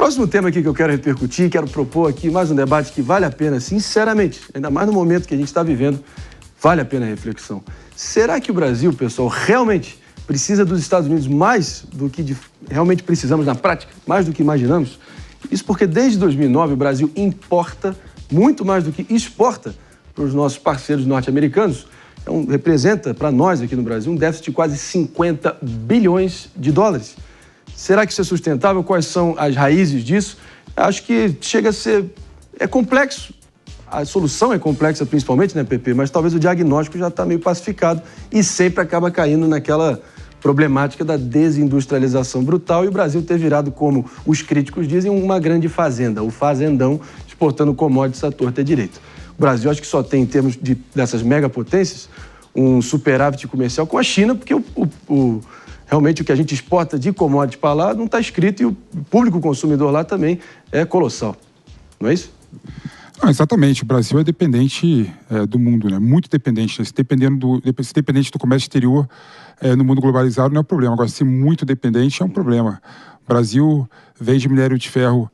Próximo tema aqui que eu quero repercutir, quero propor aqui mais um debate que vale a pena, sinceramente, ainda mais no momento que a gente está vivendo, vale a pena a reflexão. Será que o Brasil, pessoal, realmente precisa dos Estados Unidos mais do que realmente precisamos na prática, mais do que imaginamos? Isso porque desde 2009 o Brasil importa muito mais do que exporta para os nossos parceiros norte-americanos. Então, representa para nós aqui no Brasil um déficit de quase 50 bilhões de dólares. Será que isso é sustentável? Quais são as raízes disso? Acho que chega a ser... É complexo. A solução é complexa principalmente, né, Pepe? Mas talvez o diagnóstico já está meio pacificado e sempre acaba caindo naquela problemática da desindustrialização brutal e o Brasil ter virado, como os críticos dizem, uma grande fazenda, o fazendão exportando commodities à torta e à direita. O Brasil acho que só tem, em termos dessas megapotências, um superávit comercial com a China, porque realmente o que a gente exporta de commodity para lá não está escrito e o público consumidor lá também é colossal. Não é isso? Não, exatamente. O Brasil é dependente do mundo, né? Muito dependente. Se dependente do comércio exterior no mundo globalizado não é um problema. Agora, ser muito dependente é um problema. O Brasil vende minério de ferro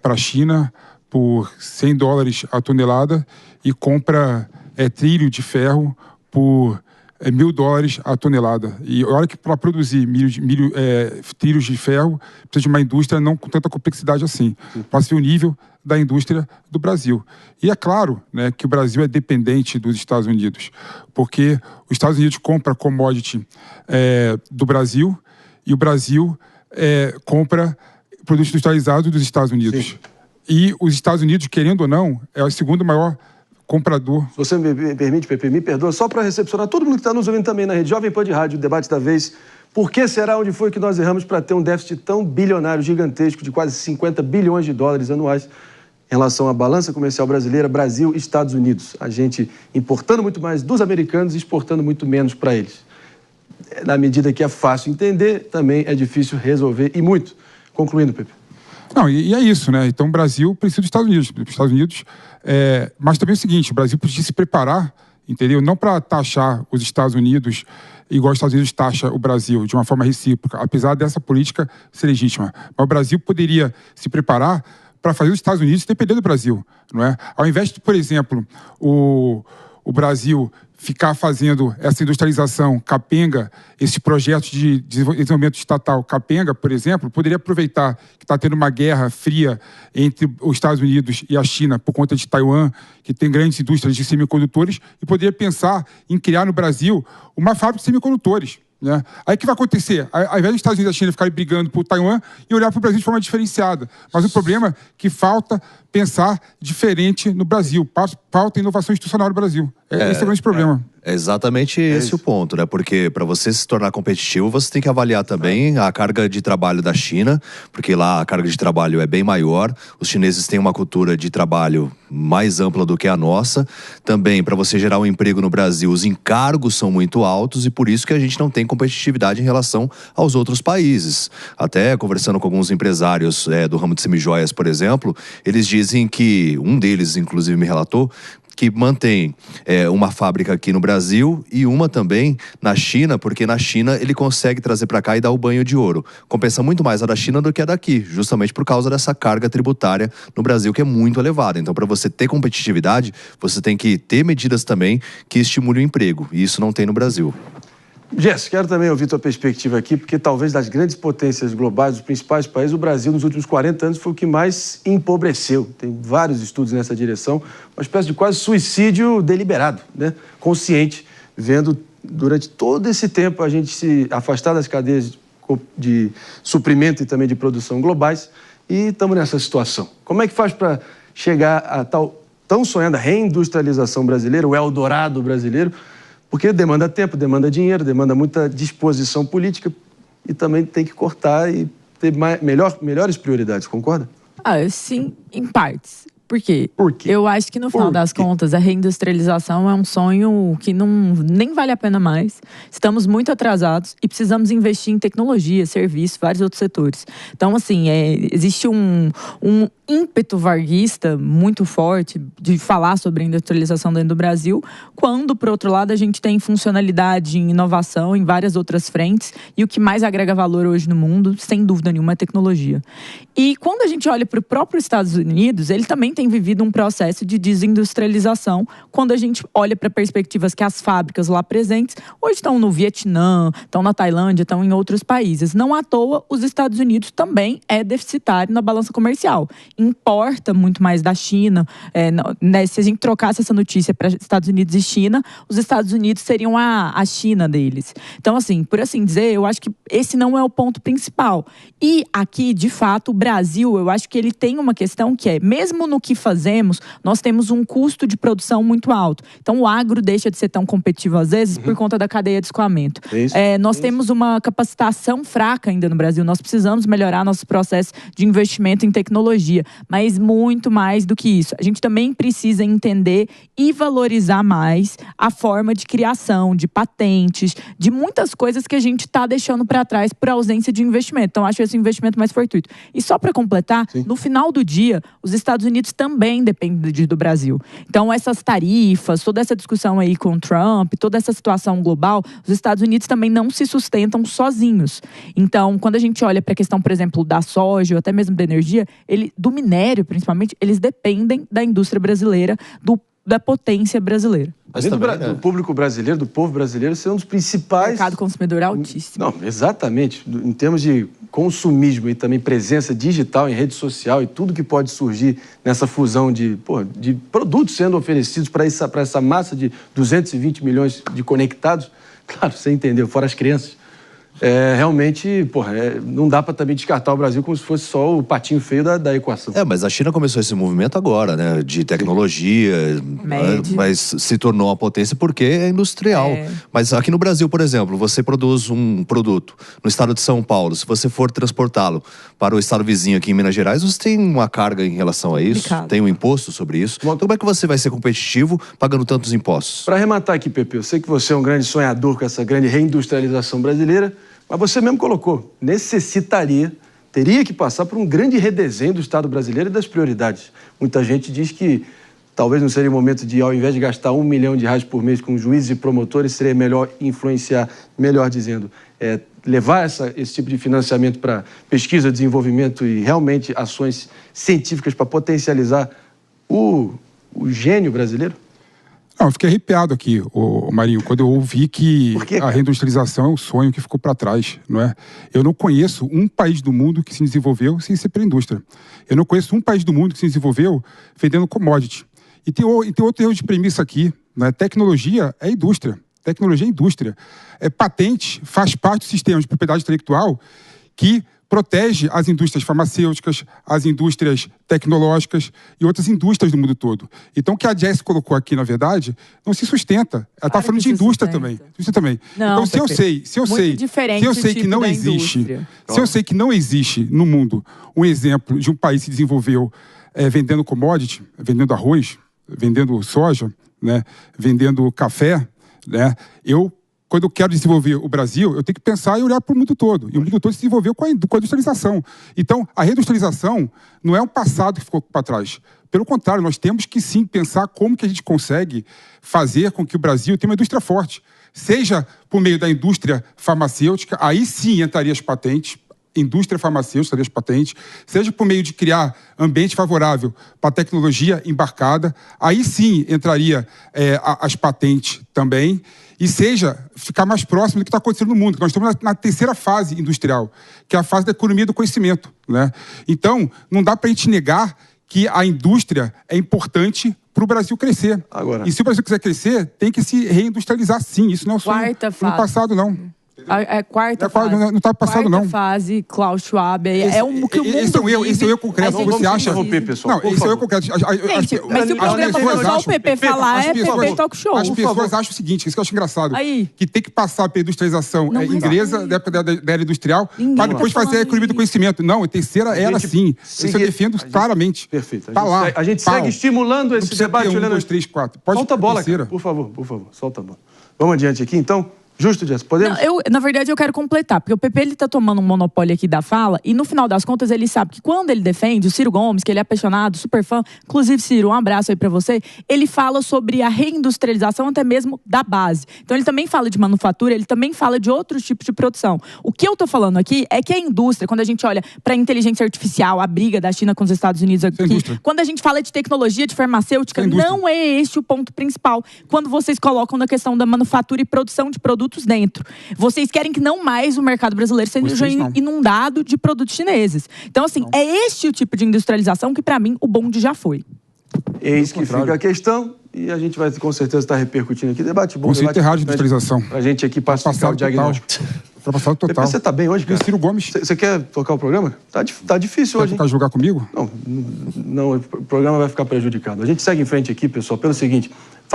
para a China por $100 a tonelada e compra trilho de ferro por $1.000 a tonelada. E olha que para produzir trilhos de ferro precisa de uma indústria não com tanta complexidade assim. Para se ver o nível da indústria do Brasil. E é claro, né, que o Brasil é dependente dos Estados Unidos, porque os Estados Unidos compra commodity do Brasil e o Brasil compra produtos industrializados dos Estados Unidos. Sim. E os Estados Unidos, querendo ou não, é o segundo maior comprador. Se você me permite, Pepe, me perdoa, só para recepcionar todo mundo que está nos ouvindo também na rede Jovem Pan de Rádio, o debate da vez. Por que será, onde foi que nós erramos para ter um déficit tão bilionário, gigantesco, de quase 50 bilhões de dólares anuais em relação à balança comercial brasileira, Brasil e Estados Unidos? A gente importando muito mais dos americanos e exportando muito menos para eles. Na medida que é fácil entender, também é difícil resolver e muito. Concluindo, Pepe. Não, e é isso, né? Então o Brasil precisa dos Estados Unidos. Mas também é o seguinte, o Brasil precisa se preparar, entendeu? Não para taxar os Estados Unidos igual os Estados Unidos taxa o Brasil, de uma forma recíproca, apesar dessa política ser legítima. Mas o Brasil poderia se preparar para fazer os Estados Unidos depender do Brasil, não é? Ao invés de, por exemplo, o Brasil ficar fazendo essa industrialização capenga, esse projeto de desenvolvimento estatal capenga, por exemplo, poderia aproveitar que está tendo uma guerra fria entre os Estados Unidos e a China por conta de Taiwan, que tem grandes indústrias de semicondutores, e poderia pensar em criar no Brasil uma fábrica de semicondutores. Né? Aí o que vai acontecer? Ao invés dos Estados Unidos e a China ficarem brigando por Taiwan e olhar para o Brasil de forma diferenciada. Mas o problema é que falta pensar diferente no Brasil. Falta inovação institucional no Brasil. Esse é o grande problema. É exatamente esse o ponto, né? Porque para você se tornar competitivo, você tem que avaliar também a carga de trabalho da China, porque lá a carga de trabalho é bem maior. Os chineses têm uma cultura de trabalho mais ampla do que a nossa. Também, para você gerar um emprego no Brasil, os encargos são muito altos e por isso que a gente não tem competitividade em relação aos outros países. Até conversando com alguns empresários do ramo de semijoias, por exemplo, eles dizem que, um deles inclusive me relatou, que mantém uma fábrica aqui no Brasil e uma também na China, porque na China ele consegue trazer para cá e dar o banho de ouro. Compensa muito mais a da China do que a daqui, justamente por causa dessa carga tributária no Brasil que é muito elevada. Então, para você ter competitividade, você tem que ter medidas também que estimulem o emprego, e isso não tem no Brasil. Jess, quero também ouvir tua perspectiva aqui, porque talvez das grandes potências globais, dos principais países, o Brasil nos últimos 40 anos foi o que mais empobreceu. Tem vários estudos nessa direção, uma espécie de quase suicídio deliberado, né? Consciente, vendo durante todo esse tempo a gente se afastar das cadeias de suprimento e também de produção globais e estamos nessa situação. Como é que faz para chegar a tal tão sonhada reindustrialização brasileira, o Eldorado brasileiro? Porque demanda tempo, demanda dinheiro, demanda muita disposição política e também tem que cortar e ter melhores prioridades, concorda? Sim, em partes. Por quê? Eu acho que no final das contas, a reindustrialização é um sonho que nem vale a pena mais. Estamos muito atrasados e precisamos investir em tecnologia, serviço, vários outros setores. Então, assim, existe um ímpeto varguista muito forte de falar sobre a industrialização dentro do Brasil, quando, por outro lado, a gente tem funcionalidade em inovação em várias outras frentes, e o que mais agrega valor hoje no mundo, sem dúvida nenhuma, é tecnologia. E quando a gente olha para o próprio Estados Unidos, ele também tem vivido um processo de desindustrialização, quando a gente olha para perspectivas que as fábricas lá presentes hoje estão no Vietnã, estão na Tailândia, estão em outros países. Não à toa, os Estados Unidos também é deficitário na balança comercial. Importa muito mais da China. Se a gente trocasse essa notícia para Estados Unidos e China, os Estados Unidos seriam a China deles. Então, assim, por assim dizer, eu acho que esse não é o ponto principal. E aqui, de fato, o Brasil, eu acho que ele tem uma questão que é, mesmo no que fazemos, nós temos um custo de produção muito alto. Então, o agro deixa de ser tão competitivo, às vezes, por conta da cadeia de escoamento. Nós temos uma capacitação fraca ainda no Brasil. Nós precisamos melhorar nosso processo de investimento em tecnologia. Mas muito mais do que isso. A gente também precisa entender e valorizar mais a forma de criação, de patentes, de muitas coisas que a gente está deixando para trás por ausência de investimento. Então, acho esse investimento mais fortuito. E só para completar, no final do dia, os Estados Unidos também dependem do Brasil. Então, essas tarifas, toda essa discussão aí com o Trump, toda essa situação global, os Estados Unidos também não se sustentam sozinhos. Então, quando a gente olha para a questão, por exemplo, da soja ou até mesmo da energia, do minério, principalmente, eles dependem da indústria brasileira, da potência brasileira. Mas do público brasileiro, do povo brasileiro, ser um dos principais... Mercado consumidor altíssimo. Não, exatamente. Em termos de consumismo e também presença digital em rede social e tudo que pode surgir nessa fusão de produtos sendo oferecidos para essa massa de 220 milhões de conectados. Claro, você entendeu, fora as crianças. Realmente, não dá para também descartar o Brasil como se fosse só o patinho feio da equação. Mas a China começou esse movimento agora, né? De tecnologia, mas se tornou uma potência porque é industrial. Mas aqui no Brasil, por exemplo, você produz um produto no estado de São Paulo, se você for transportá-lo para o estado vizinho aqui em Minas Gerais, você tem uma carga em relação a isso, tem um imposto sobre isso. Então como é que você vai ser competitivo pagando tantos impostos? Para arrematar aqui, Pepe, eu sei que você é um grande sonhador com essa grande reindustrialização brasileira, mas você mesmo colocou, teria que passar por um grande redesenho do Estado brasileiro e das prioridades. Muita gente diz que talvez não seria o momento de, ao invés de gastar R$1 milhão por mês com juízes e promotores, seria melhor influenciar, levar esse tipo de financiamento para pesquisa, desenvolvimento e realmente ações científicas para potencializar o gênio brasileiro? Não, eu fiquei arrepiado aqui, Marinho, quando eu ouvi que a reindustrialização é um sonho que ficou para trás, não é? Eu não conheço um país do mundo que se desenvolveu sem ser pela indústria. Eu não conheço um país do mundo que se desenvolveu vendendo commodity. E tem outro erro de premissa aqui, né? Tecnologia é indústria. Tecnologia é indústria. Patente faz parte do sistema de propriedade intelectual que protege as indústrias farmacêuticas, as indústrias tecnológicas e outras indústrias do mundo todo. Então, o que a Jess colocou aqui, na verdade, não se sustenta. Ela está falando de indústria também. Não, então, se eu sei que não existe, se eu sei que não existe no mundo um exemplo de um país que se desenvolveu vendendo commodity, vendendo arroz, vendendo soja, né, vendendo café, né, quando eu quero desenvolver o Brasil, eu tenho que pensar e olhar para o mundo todo. E o mundo todo se desenvolveu com a industrialização. Então, a reindustrialização não é um passado que ficou para trás. Pelo contrário, nós temos que sim pensar como que a gente consegue fazer com que o Brasil tenha uma indústria forte. Seja por meio da indústria farmacêutica, aí sim entraria as patentes, indústria farmacêutica, entraria as patentes, seja por meio de criar ambiente favorável para a tecnologia embarcada, aí sim entraria as patentes também, e seja ficar mais próximo do que está acontecendo no mundo, que nós estamos na terceira fase industrial, que é a fase da economia do conhecimento, né? Então, não dá para a gente negar que a indústria é importante para o Brasil crescer. E se o Brasil quiser crescer, tem que se reindustrializar sim. Isso não é só no passado, não. A quarta fase. Não está passado, não. Quarta fase, Klaus Schwab. É o que o mundo esse é o eu concreto. Você acha? Pessoal, não, esse é o eu concreto. Gente, mas se o programa for só o PP falar, é PP Talk Show. As pessoas acham o seguinte, isso que eu acho engraçado. Que tem que passar pela industrialização inglesa, da época da era industrial, para depois fazer a economia do conhecimento. Não, a terceira era sim. Isso eu defendo claramente. Perfeito. Tá lá. A gente segue estimulando esse debate. 1, 2, 3, 4. Solta a bola, cara. Por favor, solta a bola. Vamos adiante aqui, então. Justo, Jess, podemos? Não, na verdade, eu quero completar, porque o PP ele tá tomando um monopólio aqui da fala, e no final das contas ele sabe que quando ele defende o Ciro Gomes, que ele é apaixonado, super fã, inclusive, Ciro, um abraço aí pra você, ele fala sobre a reindustrialização até mesmo da base. Então ele também fala de manufatura, ele também fala de outros tipos de produção. O que eu tô falando aqui é que a indústria, quando a gente olha pra inteligência artificial, a briga da China com os Estados Unidos aqui, quando a gente fala de tecnologia, de farmacêutica, não é este o ponto principal. Quando vocês colocam na questão da manufatura e produção de produtos dentro. Vocês querem que não mais o mercado brasileiro seja inundado de produtos chineses. Então, assim, é este o tipo de industrialização que, para mim, o bonde já foi. Eis que fica a questão e a gente vai, com certeza, estar repercutindo aqui. Debate bom. Conceito errado de industrialização. Pra gente aqui passar o diagnóstico. Passado total. Você tá bem hoje, cara? Ciro Gomes. Você quer tocar o programa? Tá difícil hoje. Quer jogar comigo? Não, o programa vai ficar prejudicado. A gente segue em frente aqui, pessoal, pelo seguinte.